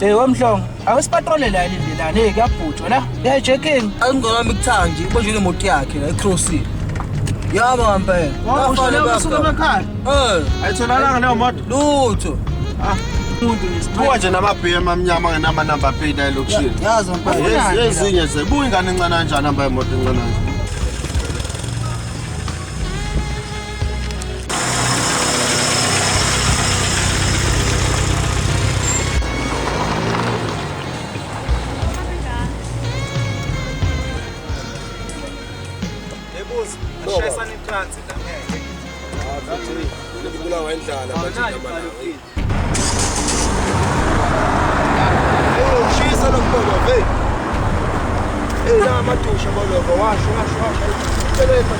Wamhlongo, awusipatrole la indlela le kuyabhutshwa la. Yeah, checking. Angizona mikuthandi, konje imoto yakhe la ecrossile. Yaba ngempela. Wawushona usuka emakhaya. Ayitholanga leyo moto. Lutho. Umuntu buka nje nama-BM amnyama ngenama-number plate ayelokishini. Yazi ngempela. Ezinye buya ingane encane kanjani hamba yemoto encane kanje. Ashayisana iphansi la ngeke. Kubulawa indlala manje ngamala. Shisa lokubona ve. La madusha boloko washo. Teleka.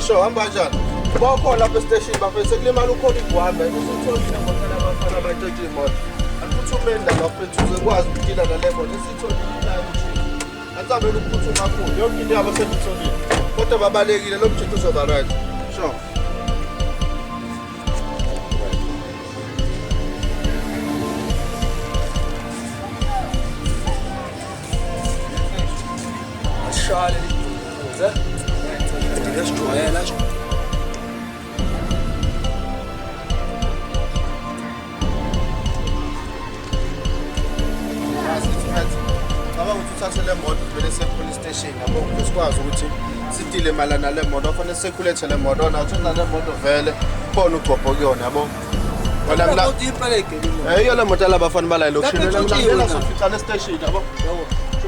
So hamba kanjani? Bawukhona lapha e-station bafethu sekulimala ukhona igwama esitholile ngokhala abafana abayitshela imoto. Aphuthumeni la bafethu uzekwazi ukudila nale moto esitholile la ukuthi. Atsabela ukuphuthuma kakhulu. Yonke into yabo seyitholile. Kodwa babalekile lo mthetho uzoba right. Sure. Ashale. Let's try it. Ngaba uthathe le moto vele se-police station yabo ukuthi sikwazi ukuthi sidile malana le moto afanele seculethe le moto nathi le moto vele khona ugobho kuyona yabo wala ngila Uthi ipeleke limo. iyo le moto labafana bala lokushini la sofika le station yabo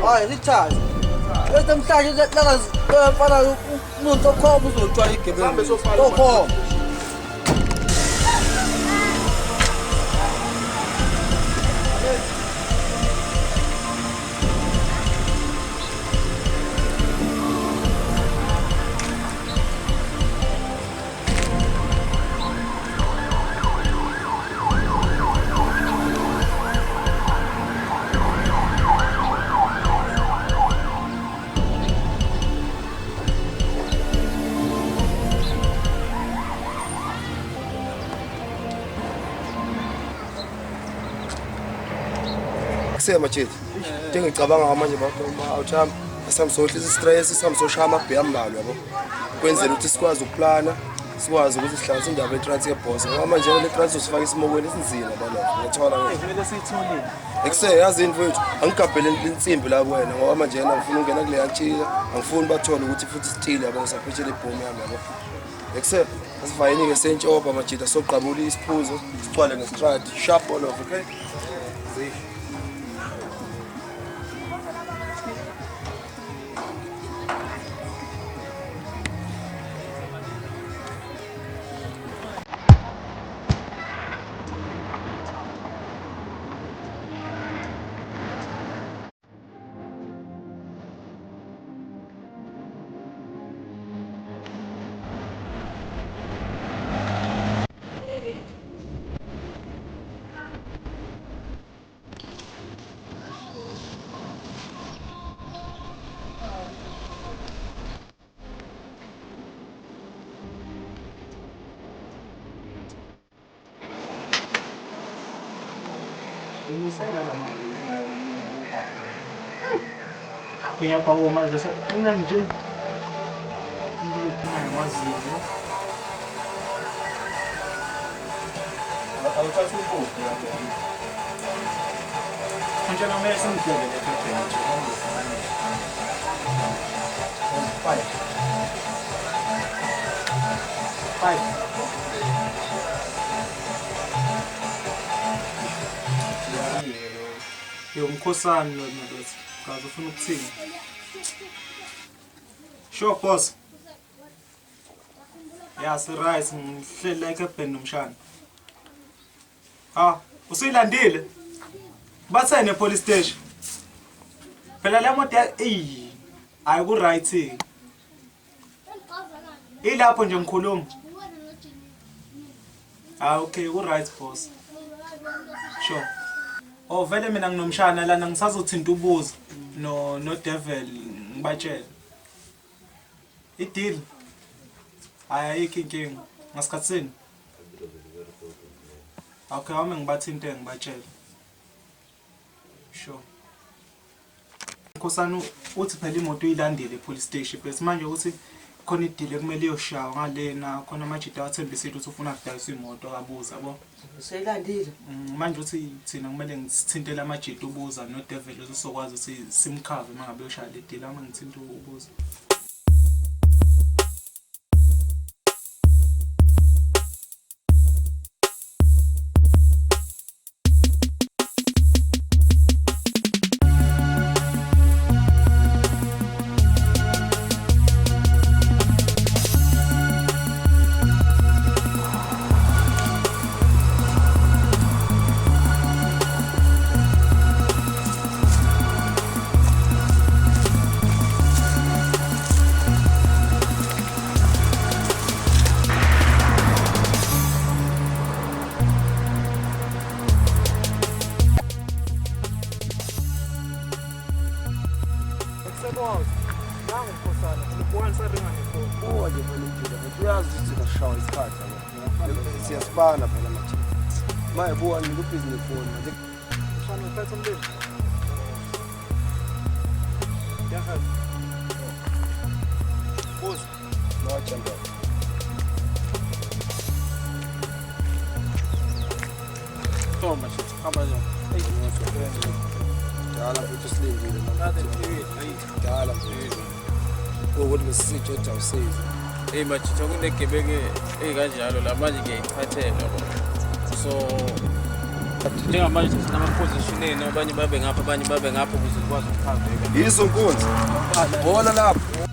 Hayi lithathe. Bese mhlanje lakazi mfana umuntu okhoma uzotshwala igebengu. Okhoma. Sema chithi ngicabanga manje awuthamba asamsohlisa istress samsoshaya amabhe ambalwa yabo kwenzela ukuthi sikwazi ukuplana sikwazi ukuthi sihlanganise indaba yetrans yeboss ngoba manje le trans usifaka isimokweni esinzima balo ngiyathola vele siyitholile. ekuse yazi mfowethu angigabhele insimbi la kuwena ngoba manje yena ngifuna ungena kule yantshila angifuni bathole ukuthi futhi stile yabo ngisaphethele ibhomu yami yabo ekuse asivayini ke sentshopha majida soqabula isiphuzo sicwale ngestrati sharp all over okay ngisayela lama kaya pa uma desa tingnan nje hindi maziyo awuthatha impuphu lapho kanje na mesa ngidele lephephe five yo mkhosana lo ndosi kaze ufuna ukuthini sure boss yes right ngihlele ekhepeni nomshana usilandile bathene police station phela le moto ayi ku right ilapho nje ngikhuluma okay ku right boss sure vele mina nginomshana lana ngisazothinta ubuza no devil ngibatshela ideal ayikho inkinga ngasikhatsini okay ame ngibathinte ngibatshela sure Nkosana uthi phela imoto uyilandile police station bese manje ukuthi khona idile kumele iyoshawa ngalena khona amajita athembisile ukuthi ufuna ukudayisa imoto akabuza yabo seyilandile manje uthi thina kumele ngithintele amajita ubuza no devil uzokwazi ukuthi simkhave mangabe uyoshaya le deal ama ngithinta ubuza siyasibana phela manje maye buwa ngikubhizinisi phone manje shana uphethe umlilo yaha boss no chamba toma shit kama nje dala futhi silindile nade ayi dala mfethu ukuthi besisitsho awusizi machitha kunegebenge kanjalo la manje ngiyayiphathela so njengamanje sinama-positioneni abanye babe ngapha abanye babe ngapha ukuze sikwazi ukukhazeka yizo nkunzi bona lapho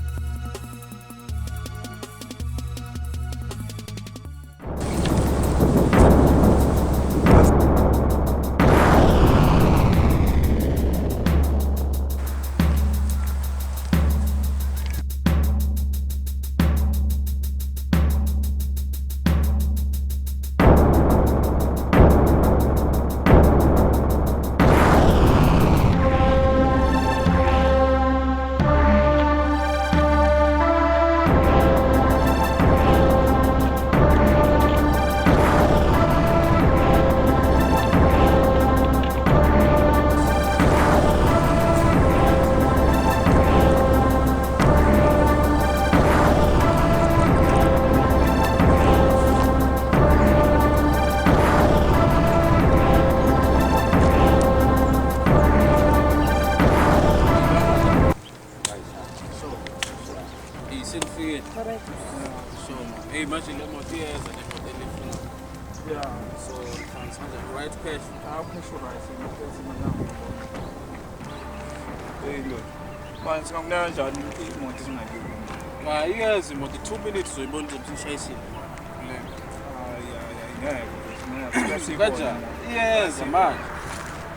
manje le moto iyeza le moto elifuna so manje right cash pressurize manje singamnaka kanjani imoto zingakiyo iyeza imoto 2 minutes uzoyibona ukuthi ishayisile kanjani iyeza manje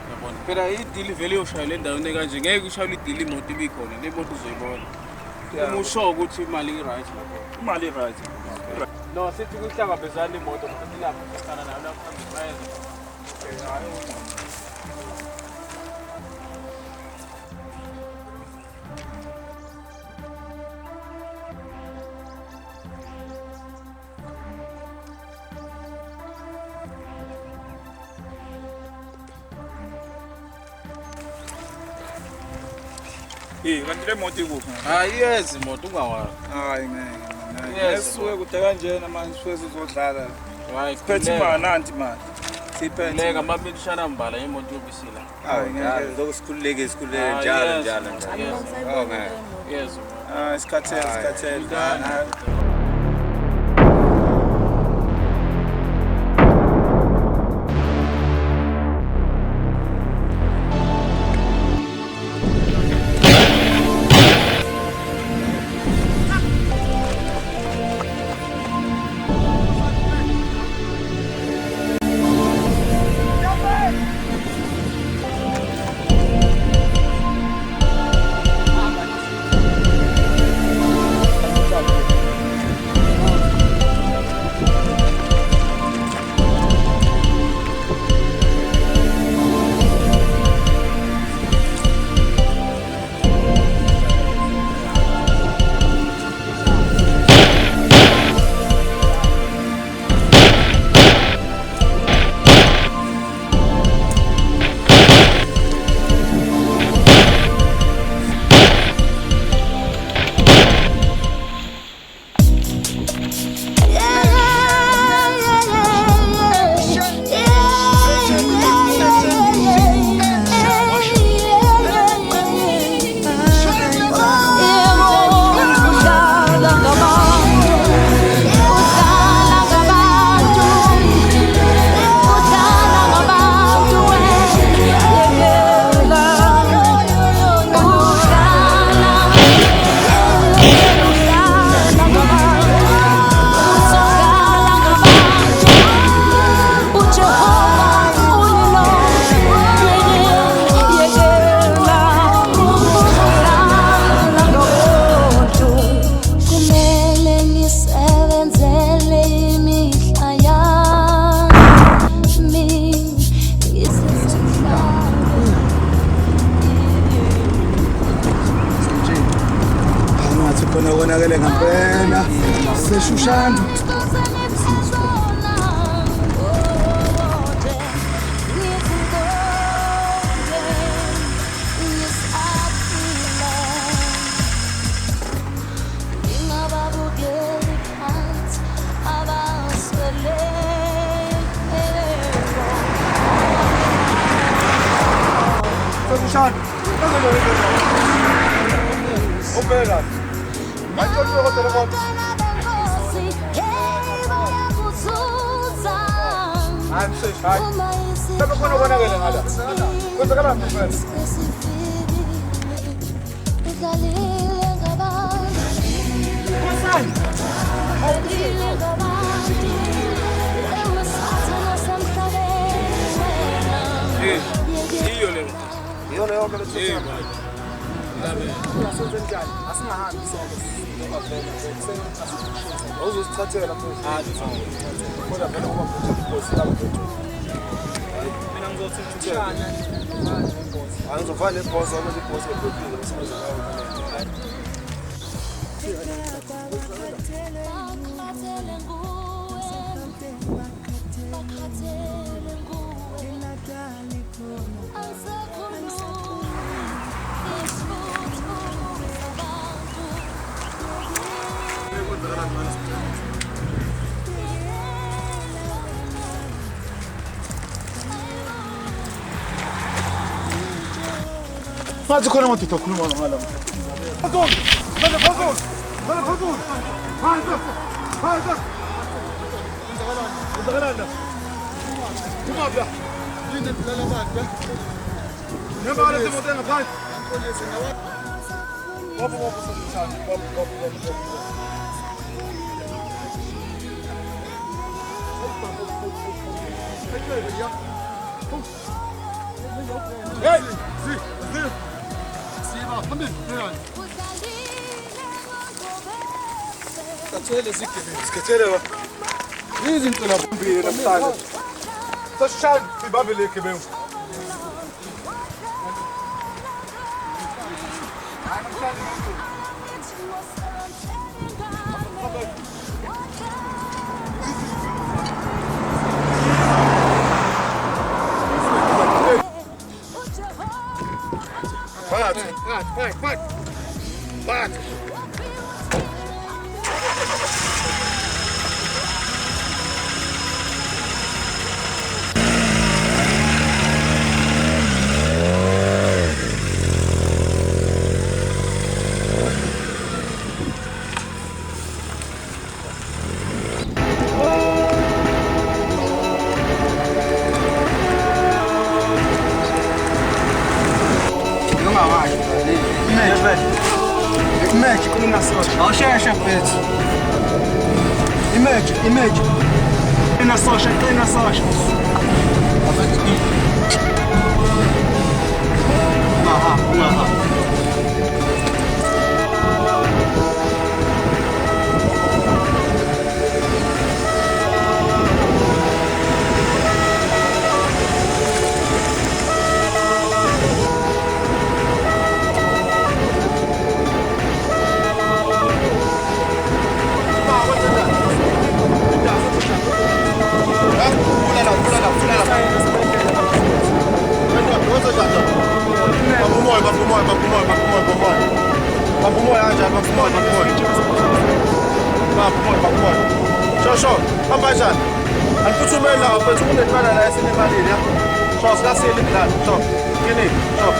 yabona phela idili vele yoshaya le ndawo kanje ngeke ushayele idili imoto ibikhona le moto uzoyibona uma usho ukuthi imali i-right lapho imali right no sithi kuhlangabezana imoto futhi lapho sisana nayo lapho bayeza kanti le moto ikuphi? Hayi iyeza imoto ungawazi. Hayi ngeke. Yes, Suke kude kanjena manje sifuze uzodlala. Hayi Phethe imali nanti manje. Siphethe. Leka mabelishana mbala imoto yobisila. Hayi ngeke. Zokusikhululeke njalo njalo. Oh man. Yes. Isikhathele. Konakele ngempela seshushana seshushana opera angizofana ibhosi ukuthi ibhosi ebhekile ngathi khona amadoda akhuluma ngala Sikhathele izinto naphambili namhlanje sasishaya ibambele igebengu Fight! Image, qina sosha. Awusheshe mfethu. Image. Qina sosha. Aha. Shosho, hamba kanjani? Aliphuthumele la mfethu kunetwana la esinemalini ya. Sho sikasile ngilana. Sho. Kini? Sho.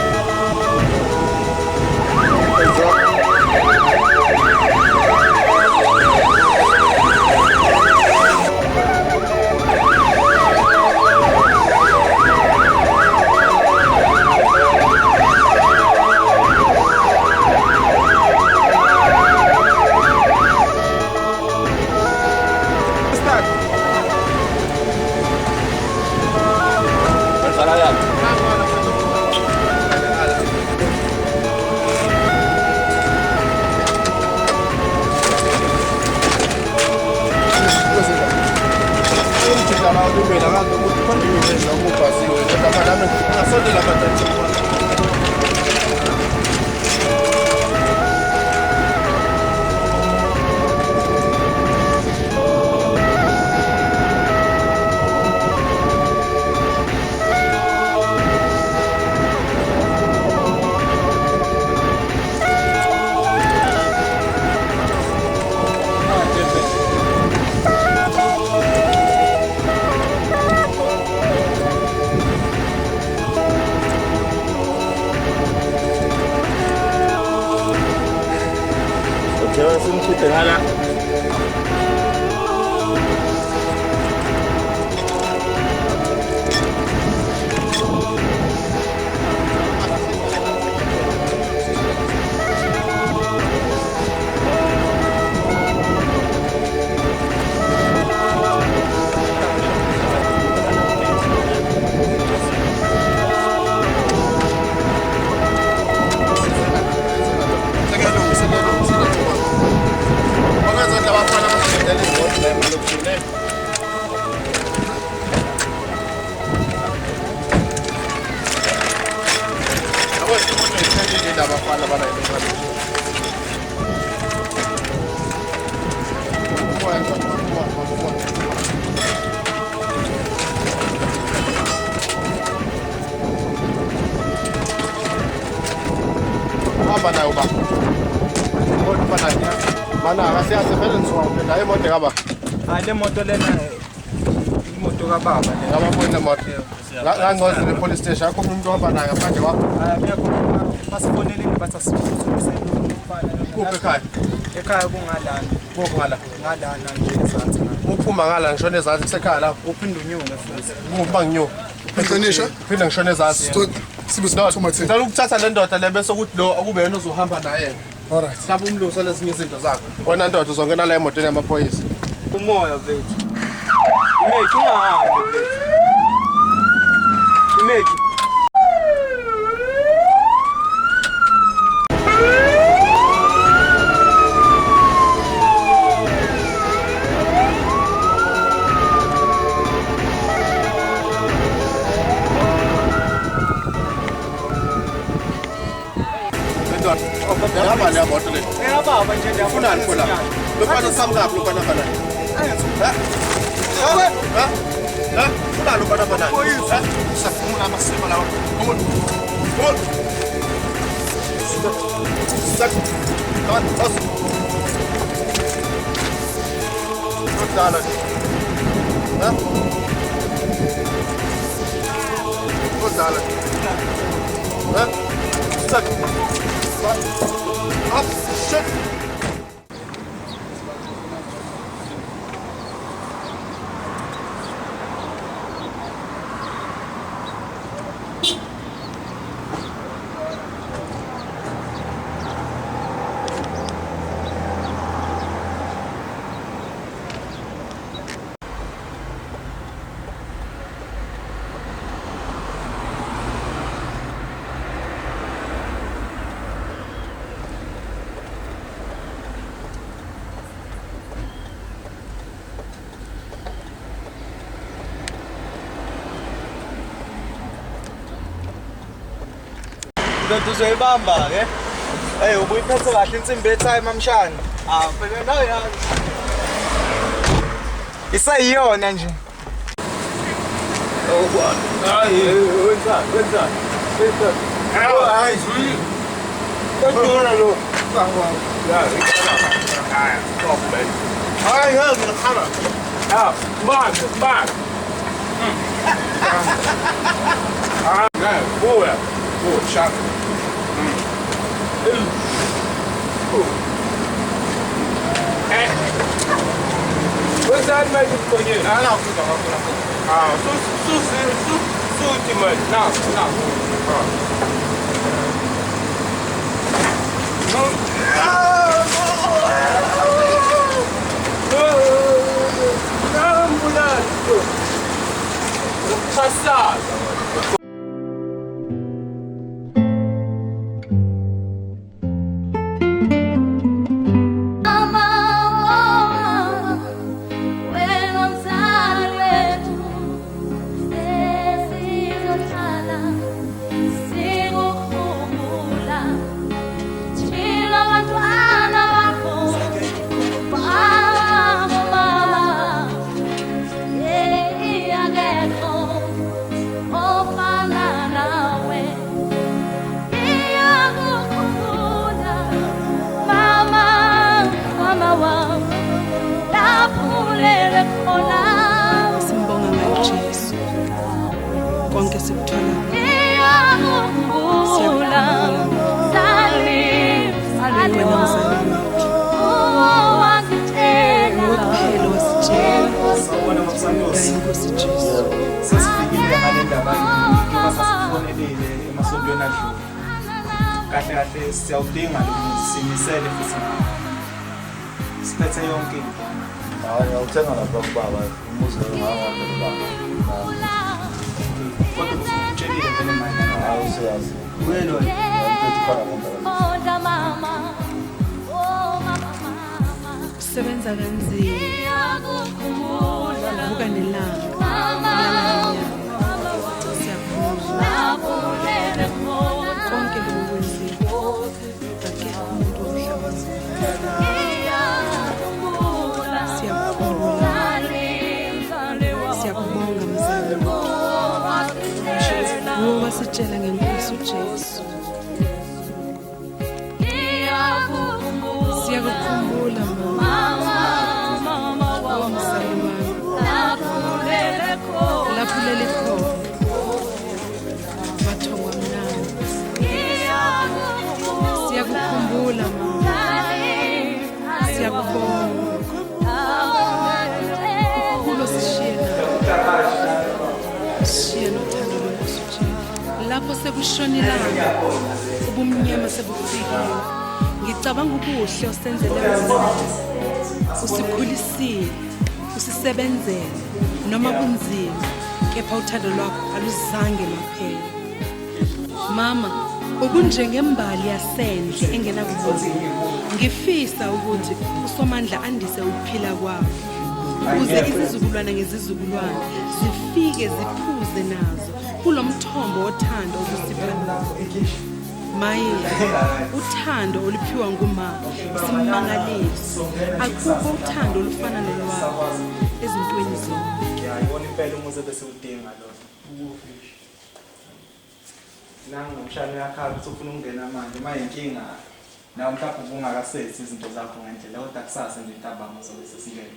Le moto lena imoto kababa le police station akho umuntu ohamba naye ngaphandle kwakho. Basifoneleni bathi asiphuthumise Kuphi ekhaya? ekhaya kungalana Ngala. ngalana nje ezansi Uphuma ngala ngishona ezansi kusekhaya lapho. uphinda unyunge futhi Kuphi nginyo. Qinisha. Phinda ngishona ezansi. Sibe sithumathe. Ngicela ukuthatha le ndoda le bese ukuthi lo akube yena ozohamba naye. Alright. Mhlawumbe umlungisa lezinye izinto zakho. Wena ndoda uzongena la emotweni yamaphoyisa. Umoya bethu. Image ungahambi bethu. Image. Ngihamba le moto le. baba nje ndiyafuna Ufunani khona? Lofana samngaphi lofana bana? Ufunani lofana bana? Safuna amasimo lawa. Come on. Stuck. Come on, us. Good dollar. Good dollar. Stuck. Up, shit. Ndoda uzoyibamba ke. Hey ubuyiphethe kahle insimbi ethayi mamshana. Ah phela nayo yazi. Isayiyona nje. Oh bwana. Hayi wenza. Hayi. Kodwa lo. Ya, hayi. Stop man. Hayi yazi ngihamba. Ah, back. Ah, no, boa. Boa, shot. What's that magic for you? No. Ah, so ultimate. Passado. Kahle siyawudinga simisele futhi siphethe yonke into. Hayi awuthenga lapha kubaba umuzi ngangababa. Kodwa usitshelile phela manje. Hayi siyazi. Wena sebenza kanzima buka nelanga konke lokwenziwa akekho umuntu siyakubonga mzala ngoba sitshela ngenkosi uJesu siyakukhumbula mama womzali wami lapho lele khona bathongwa mnandi siyakukhumbula mama siyakubonga ukulo sishiye nothando lwenkosi uJesu lapho sekushonelana ubumnyama sebufikile ngicabanga ukuhle osenzele wona usikhulisile usisebenzele noma kunzima kepha uthando lwakho aluzange laphela mama ubunjengembali yasendle engenakuboza ngifisa ukuthi uSomandla andise ukuphila kwakho ukuze izizukulwana ngezizukulwana zifike ziphuze nazo kulomthombo wothando okusipha Maye uthando oluphiwa ngumama isimangaliso akukho uthando olufana nolwakho ezintweni zonke yayibona impela umuze bese udinga lo nangu umshana yakhala ukuthi ufuna ukungena manje manje inkinga nawe mhlawumbe ubungakasethi izinto zakho ngendlela kodwa kusasa nje intabama zobe sesingene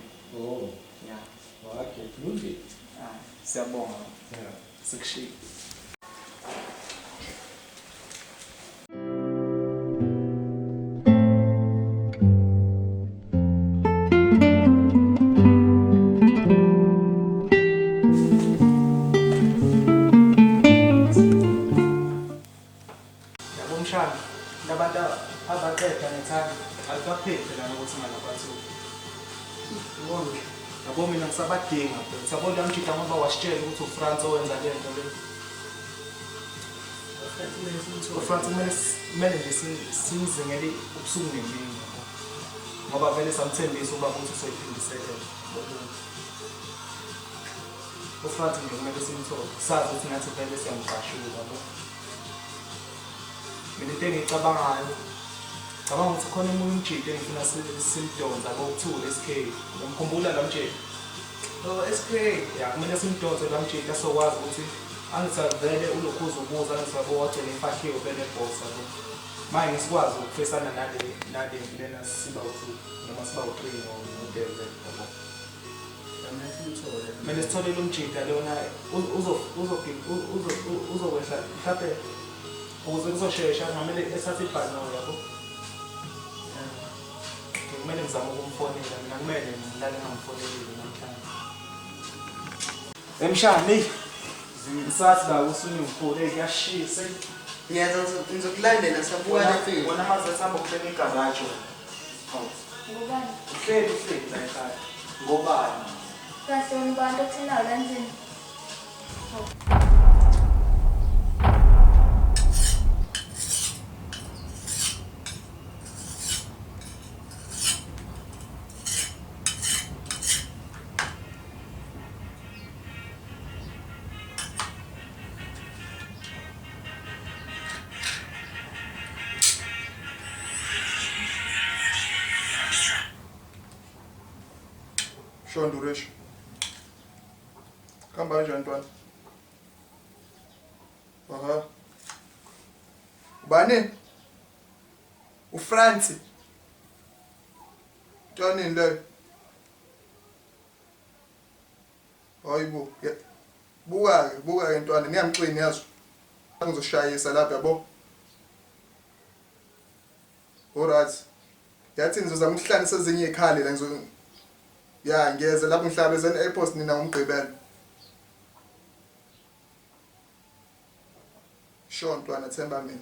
ya Okay, kulungile. Siyabonga. Sikushiya. Umshana labantu abaqeda ngethanda alibaphethe la ukuthi ngalabathu. Ubona yabo mina ngisabadinga sabona umjida ngoba wasitshela ukuthi uFrance owenza le nto le. uFrance kumele nje simzingele ubusuku nemini ngoba vele samthembisa ukuba ukuthi usephindisele. uFrance nje kumele simthole sazi ukuthi nathi vele siyamqashula yabo. Mina into engiyicabangayo, cabanga ukuthi khona umunye umjidi engifuna simdonsa bokuthula SK. Ngimkhumbula la mjidi. SK, ya kumele simdonse la mjidi asokwazi ukuthi angisavele ulokhuza ubuza angisabo wathi nefakhiwe bene boss yabo. Manje ngisikwazi ukufesana nale lena siba u2 noma siba u3 ngomdebe yabo. Mina sithole lo mjida lona uzokwehla mhlawumbe ukuze kuzoshesha ngamele esathi ibhano yabo. Kumele ngizame ukumfonela mina kumele ngilale ngamfonelile namhlanje. Emshani ngisathi la usungiphule kuyashisa. Ngiyaza ngizokulandela sabuka nafika. Wona maze sihamba kubena igaraji. Ngubani? Uhleli la ekhaya. Ngobani? Kahle umbantu othinayo la endlini. Shonduresh. Kamba kanjani ntwana? Aha. Ubani? uFranci. Ntwanini leyo? Hayibo. Buka-ke ntwana, ngiyamcini yazo. Ngizoshayisa lapha yabo. Alright. Yathi ngizozama ukuhlanganisa ezinye ikhali la ya ngiyeza lapho ngihlabezeni airport nina ngomgqibelo. Sure ntwana themba mina.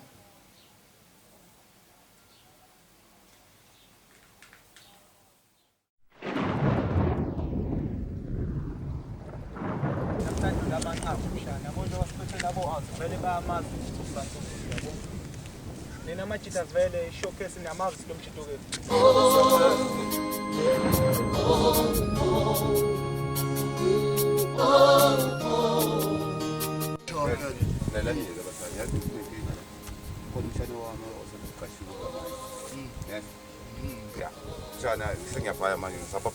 Namhlanje labanqabu mshana yabo wasiphethe labo azivele bayamazi uFranco yabo. Nina amajita vele showcase namazi lo mjito wethu. Jana sengiyabhaya manje ngisapha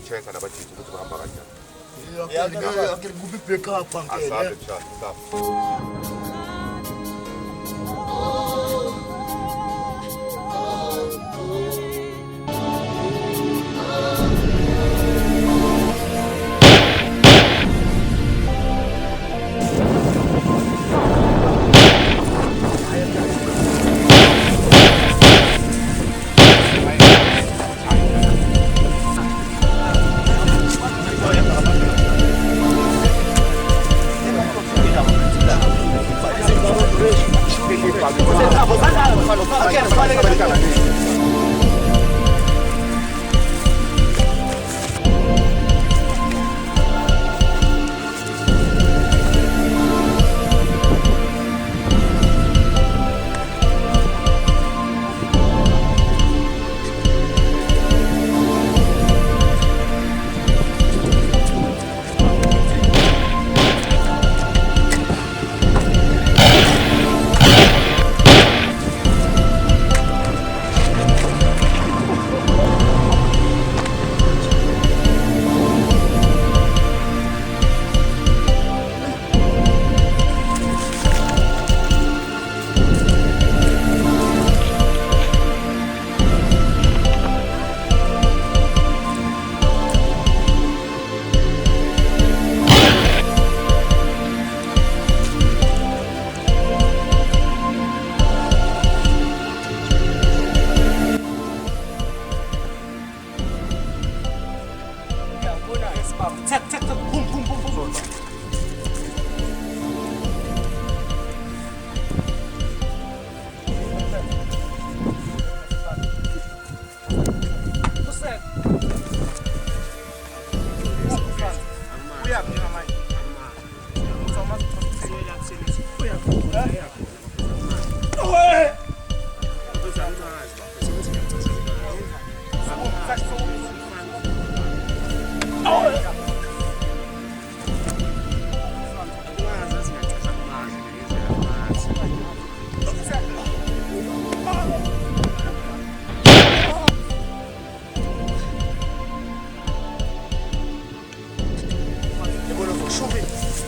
check labajiji ukuthi bahamba kanjani. Akhe kuphi backup ngeke. Asabe njalo, sabe.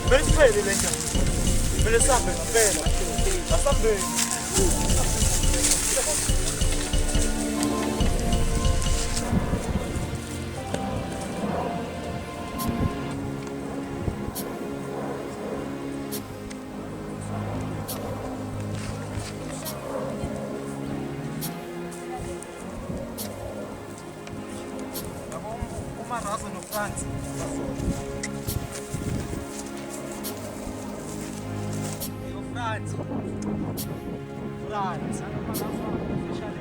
Kumele siphele le nto. Kumele sihambe ngempela. Asambeni. Umarazo noFrance. France. France. Ana marazo, fechar de